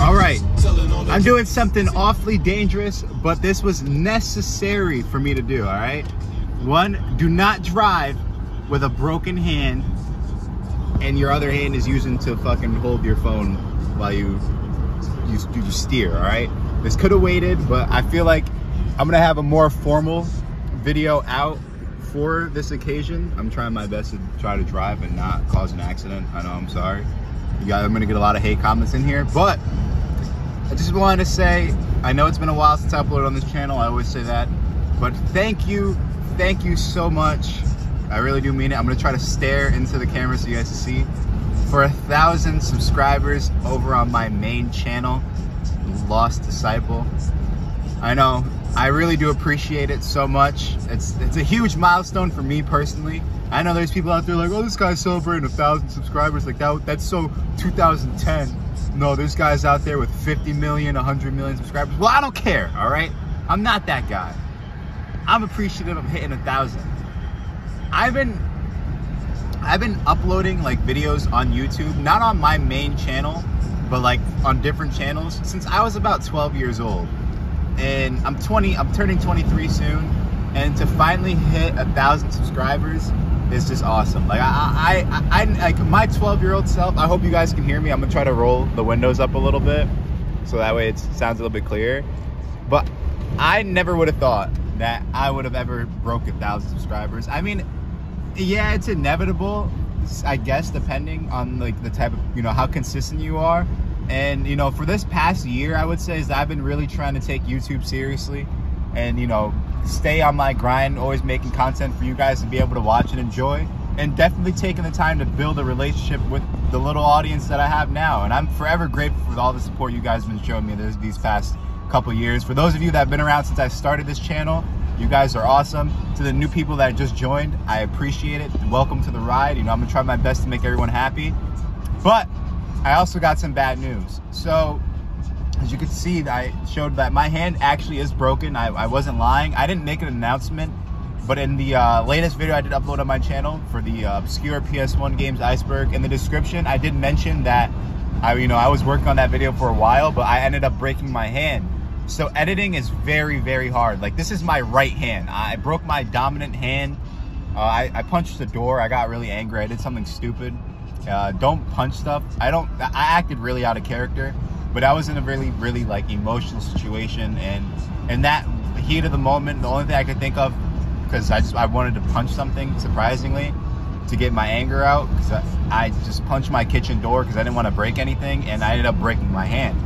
All right, I'm doing something awfully dangerous, but this was necessary for me to do, all right? One, do not drive with a broken hand and your other hand is using to fucking hold your phone while you steer, all right? This could have waited, but I feel like I'm gonna have a more formal video out for this occasion. I'm trying my best to try to drive and not cause an accident. I know, I'm sorry. I'm gonna get a lot of hate comments in here, but I just wanted to say, I know it's been a while since I uploaded on this channel, I always say that, but thank you so much. I really do mean it. I'm gonna try to stare into the camera so you guys can see. For 1,000 subscribers over on my main channel, Lost Disciple. I know, I really do appreciate it so much. It's a huge milestone for me personally. I know there's people out there like, oh, this guy's celebrating 1,000 subscribers. Like that's so 2010. No, there's guys out there with 50 million, 100 million subscribers. Well, I don't care, all right? I'm not that guy. I'm appreciative of hitting 1,000. I've been uploading like videos on YouTube, not on my main channel, but like on different channels since I was about 12 years old. And I'm turning 23 soon, and to finally hit 1,000 subscribers is just awesome. Like I like my 12-year-old self. I hope you guys can hear me. I'm gonna try to roll the windows up a little bit so that way it sounds a little bit clearer. But I never would have thought that I would have ever broke 1,000 subscribers. I mean, yeah, it's inevitable, I guess, depending on like the type of, you know, how consistent you are. And, you know, for this past year, I would say, is that I've been really trying to take YouTube seriously and, you know, stay on my grind, always making content for you guys to be able to watch and enjoy, and definitely taking the time to build a relationship with the little audience that I have now. And I'm forever grateful for all the support you guys have been showing me these past couple years. For those of you that have been around since I started this channel, you guys are awesome. To the new people that just joined, I appreciate it. Welcome to the ride. You know, I'm gonna try my best to make everyone happy. But I also got some bad news. So, as you can see, I showed that my hand actually is broken. I wasn't lying. I didn't make an announcement, but in the latest video I did upload on my channel for the obscure PS1 games Iceberg, in the description, I did mention that I was working on that video for a while, but I ended up breaking my hand. So editing is very, very hard. Like, this is my right hand. I broke my dominant hand. I punched the door. I got really angry. I did something stupid. Don't punch stuff. I acted really out of character, but I was in a really, really like emotional situation, and in that heat of the moment, the only thing I could think of, because I wanted to punch something, surprisingly, to get my anger out, because I just punched my kitchen door because I didn't want to break anything, and I ended up breaking my hand.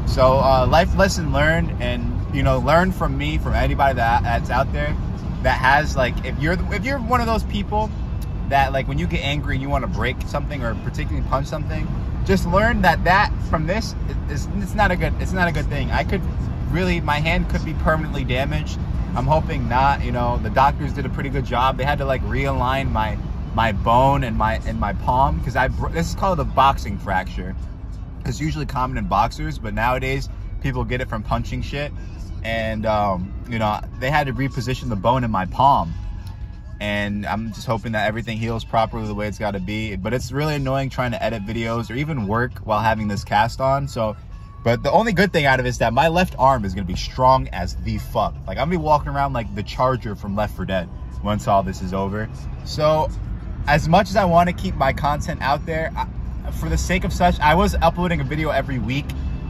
So life lesson learned, and you know, learn from me, from anybody that's out there that has, like, if you're one of those people that, like, when you get angry and you want to break something or particularly punch something, just learn that from this it's not a good thing. My hand could be permanently damaged. I'm hoping not. You know, the doctors did a pretty good job. They had to like realign my bone and my palm, because this is called a boxing fracture. It's usually common in boxers, but nowadays people get it from punching shit. And you know, they had to reposition the bone in my palm, and I'm just hoping that everything heals properly the way it's got to be. But it's really annoying trying to edit videos or even work while having this cast on. So, but the only good thing out of it is that my left arm is gonna be strong as the fuck. Like, I'm gonna be walking around like the Charger from Left 4 Dead once all this is over. So as much as I want to keep my content out there, for the sake of such, I was uploading a video every week,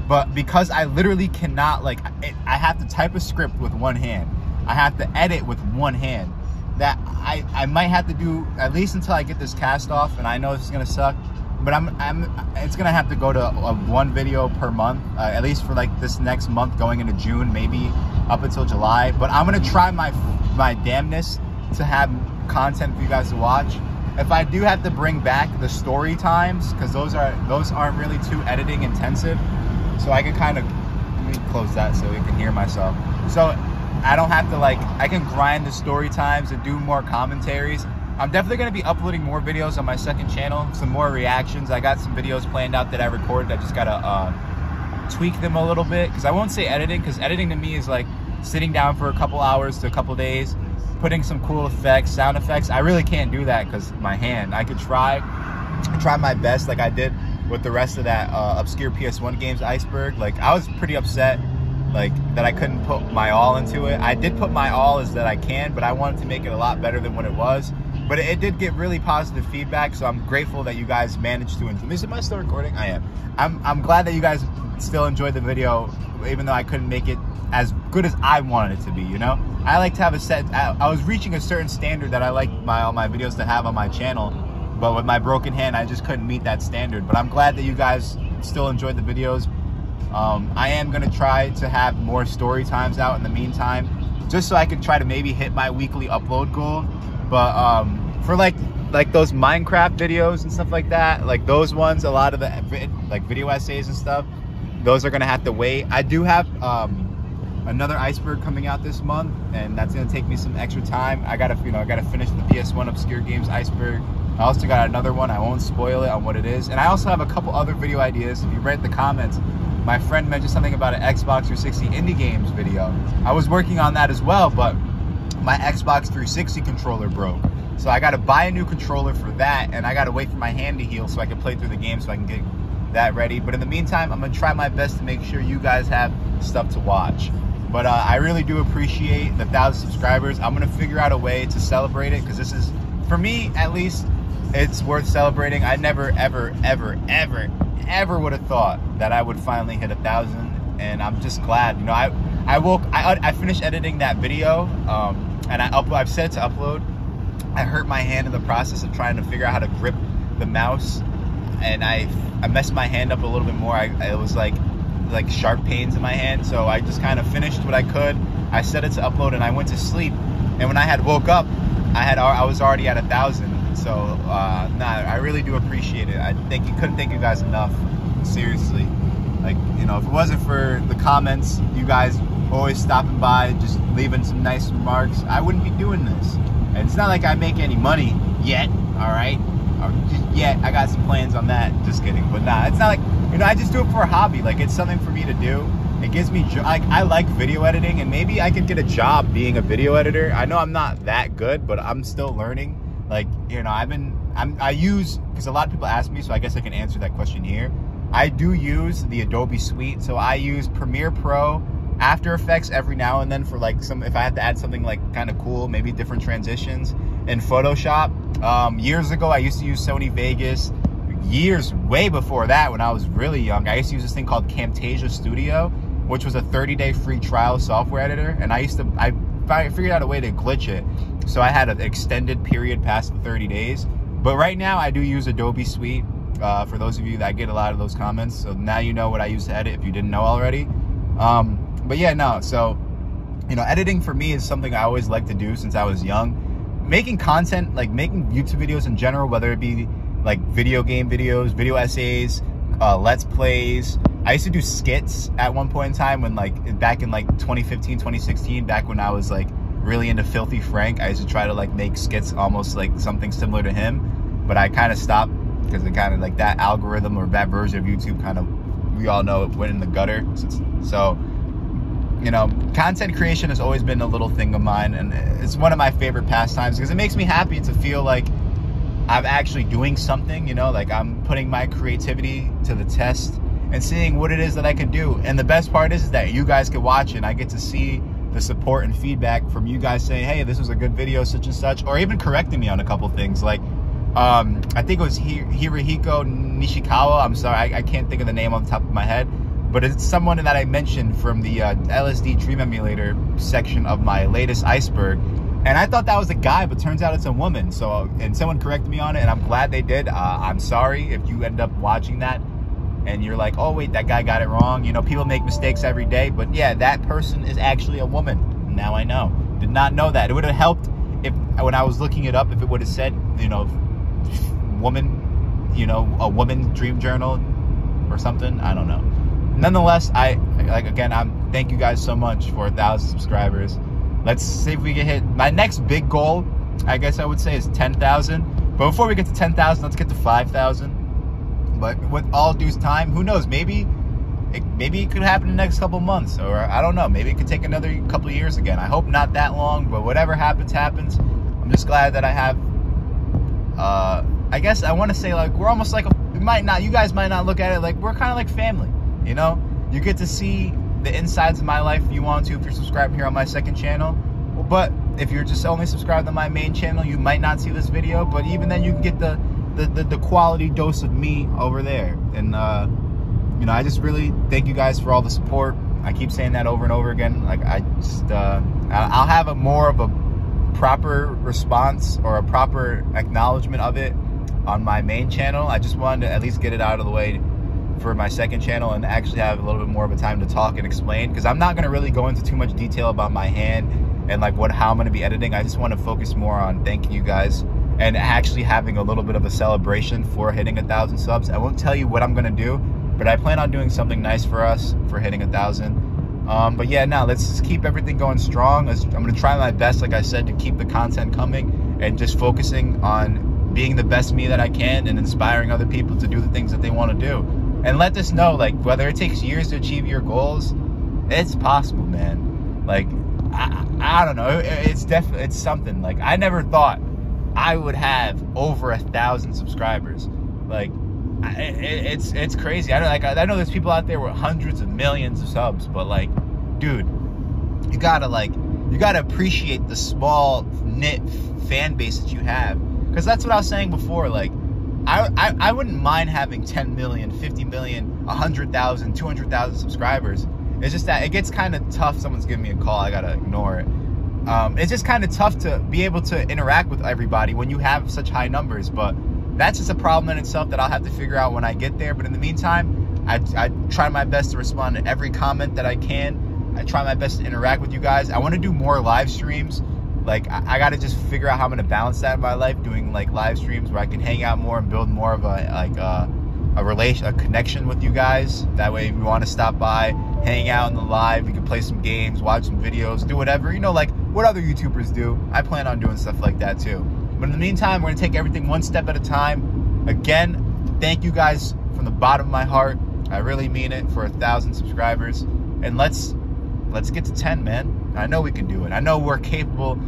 but because I literally cannot, like, I have to type a script with one hand, I have to edit with one hand, that I might have to do at least until I get this cast off. And I know this is gonna suck, but it's gonna have to go to one video per month, at least for like this next month going into June, maybe up until July. But I'm gonna try my damnness to have content for you guys to watch. If I do have to bring back the story times, because those aren't really too editing intensive, so I can kind of, let me close that so you can hear myself. So I don't have to, like, I can grind the story times and do more commentaries. I'm definitely going to be uploading more videos on my second channel, some more reactions. I got some videos planned out that I recorded. I just got to tweak them a little bit, because I won't say editing, because editing to me is like sitting down for a couple hours to a couple days, putting some cool effects, sound effects. I really can't do that because my hand. I could try my best like I did with the rest of that obscure PS1 games iceberg. Like, I was pretty upset, like, that I couldn't put my all into it. I did put my all as that I can, but I wanted to make it a lot better than what it was. But it did get really positive feedback, so I'm grateful that you guys managed to enjoy. Am I still recording? I am. I'm glad that you guys still enjoyed the video, even though I couldn't make it as good as I wanted it to be, you know? I like to have a set, I was reaching a certain standard that I like all my videos to have on my channel, but with my broken hand, I just couldn't meet that standard. But I'm glad that you guys still enjoyed the videos. I am gonna try to have more story times out in the meantime, just so I can try to maybe hit my weekly upload goal. But for like those Minecraft videos and stuff like that, like those ones, a lot of the like video essays and stuff, those are gonna have to wait. I do have another iceberg coming out this month, and that's gonna take me some extra time. I gotta finish the PS1 obscure games iceberg. I also got another one. I won't spoil it on what it is, and I also have a couple other video ideas. If you read the comments, my friend mentioned something about an Xbox 360 indie games video. I was working on that as well, but my Xbox 360 controller broke. So I gotta buy a new controller for that, and I gotta wait for my hand to heal so I can play through the game so I can get that ready. But in the meantime, I'm gonna try my best to make sure you guys have stuff to watch. But I really do appreciate the 1,000 subscribers. I'm gonna figure out a way to celebrate it, because this is, for me at least, it's worth celebrating. I never, ever, ever, ever, ever would have thought that I would finally hit 1,000, and I'm just glad. You know, I finished editing that video, and I've set it to upload. I hurt my hand in the process of trying to figure out how to grip the mouse, and I messed my hand up a little bit more. It was like sharp pains in my hand, so I just kind of finished what I could. I set it to upload, and I went to sleep. And when I had woke up, I was already at 1,000. So I really do appreciate it. Couldn't thank you guys enough. Seriously, like, you know, if it wasn't for the comments, you guys always stopping by, just leaving some nice remarks, I wouldn't be doing this. And it's not like I make any money yet, all right? Or just yet. I got some plans on that. Just kidding. But nah, it's not like, you know, I just do it for a hobby. Like, it's something for me to do. It gives me I like video editing, and maybe I could get a job being a video editor. I know I'm not that good, but I'm still learning. Like, you know, I use, because a lot of people ask me, so I guess I can answer that question here. I do use the Adobe Suite, so I use Premiere Pro, After Effects every now and then for like if I have to add something like kind of cool, maybe different transitions, and Photoshop. Years ago, I used to use Sony Vegas. Years way before that, when I was really young, I used to use this thing called Camtasia Studio, which was a 30-day free trial software editor, and I figured out a way to glitch it, so I had an extended period past the 30 days. But right now, I do use Adobe Suite. For those of you that get a lot of those comments, so now you know what I use to edit if you didn't know already. But yeah, no, so, you know, editing for me is something I always liked to do since I was young. Making content, like making YouTube videos in general, whether it be like video game videos, video essays, let's plays. I used to do skits at one point in time, when back in 2015, 2016, back when I was like really into Filthy Frank. I used to try to like make skits almost like something similar to him, but I kind of stopped because it kind of like that algorithm or that version of YouTube kind of, we all know, it went in the gutter. So, you know, content creation has always been a little thing of mine, and it's one of my favorite pastimes because it makes me happy to feel like I'm actually doing something, you know, like I'm putting my creativity to the test and seeing what it is that I can do. And the best part is that you guys can watch it, and I get to see the support and feedback from you guys saying, hey, this was a good video, such and such, or even correcting me on a couple things. Like, I think it was Hirohiko Nishikawa. I'm sorry, I can't think of the name on the top of my head, but it's someone that I mentioned from the LSD Dream Emulator section of my latest iceberg. And I thought that was a guy, but turns out it's a woman. So, and someone corrected me on it, and I'm glad they did. I'm sorry if you end up watching that and you're like, oh wait, that guy got it wrong. You know, people make mistakes every day, but yeah, that person is actually a woman. Now I know. Did not know that. It would have helped if, when I was looking it up, if it would have said, you know, woman, you know, a woman dream journal or something. I don't know. Nonetheless, thank you guys so much for 1,000 subscribers. Let's see if we can hit my next big goal. I guess I would say is 10,000. But before we get to 10,000, let's get to 5,000. But with all due time, who knows? Maybe it could happen in the next couple months, or I don't know. Maybe it could take another couple of years again. I hope not that long, but whatever happens, happens. I'm just glad that I have. I guess I want to say, like, we you guys might not look at it like we're kind of like family, you know? You get to see the insides of my life if you want to, if you're subscribed here on my second channel. But if you're just only subscribed to my main channel, you might not see this video, but even then you can get the quality dose of me over there. And you know, I just really thank you guys for all the support. I keep saying that over and over again. Like, I just I'll have a more of a proper response or a proper acknowledgement of it on my main channel. I just wanted to at least get it out of the way for my second channel and actually have a little bit more of a time to talk and explain, because I'm not going to really go into too much detail about my hand and like how I'm going to be editing. I just want to focus more on thanking you guys and actually having a little bit of a celebration for hitting 1,000 subs. I won't tell you what I'm going to do, but I plan on doing something nice for us for hitting 1,000. But yeah, now let's just keep everything going strong. I'm going to try my best, like I said, to keep the content coming and just focusing on being the best me that I can and inspiring other people to do the things that they want to do. And let this know, like, whether it takes years to achieve your goals, it's possible, man. Like, I don't know. It's something. Like, I never thought I would have over 1,000 subscribers. Like, it's crazy. I know there's people out there with hundreds of millions of subs, but like, dude, you gotta appreciate the small knit fan base that you have. Because that's what I was saying before. Like, I wouldn't mind having 10 million, 50 million, 100,000, 200,000 subscribers. It's just that it gets kind of tough. Someone's giving me a call. I gotta ignore it. It's just kind of tough to be able to interact with everybody when you have such high numbers. But that's just a problem in itself that I'll have to figure out when I get there. But in the meantime, I try my best to respond to every comment that I can. I try my best to interact with you guys. I want to do more live streams. Like, I got to just figure out how I'm going to balance that in my life, doing like live streams where I can hang out more and build more of a connection with you guys. That way, if you want to stop by, hang out in the live, we can play some games, watch some videos, do whatever, you know, like what other YouTubers do. I plan on doing stuff like that too. But in the meantime, we're going to take everything one step at a time. Again, thank you guys from the bottom of my heart. I really mean it, for 1,000 subscribers. And let's get to 10, man. I know we can do it. I know we're capable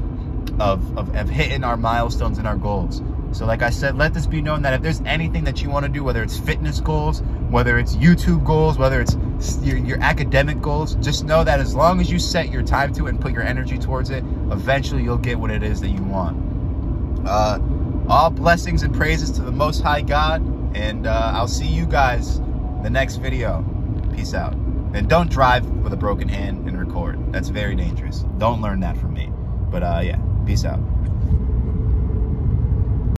of hitting our milestones and our goals. So like I said, let this be known that if there's anything that you want to do, whether it's fitness goals, whether it's YouTube goals, whether it's your academic goals, just know that as long as you set your time to it and put your energy towards it, eventually you'll get what it is that you want. All blessings and praises to the Most High God, and I'll see you guys in the next video. Peace out. And don't drive with a broken hand and record. That's very dangerous. Don't learn that from me. But yeah, peace out.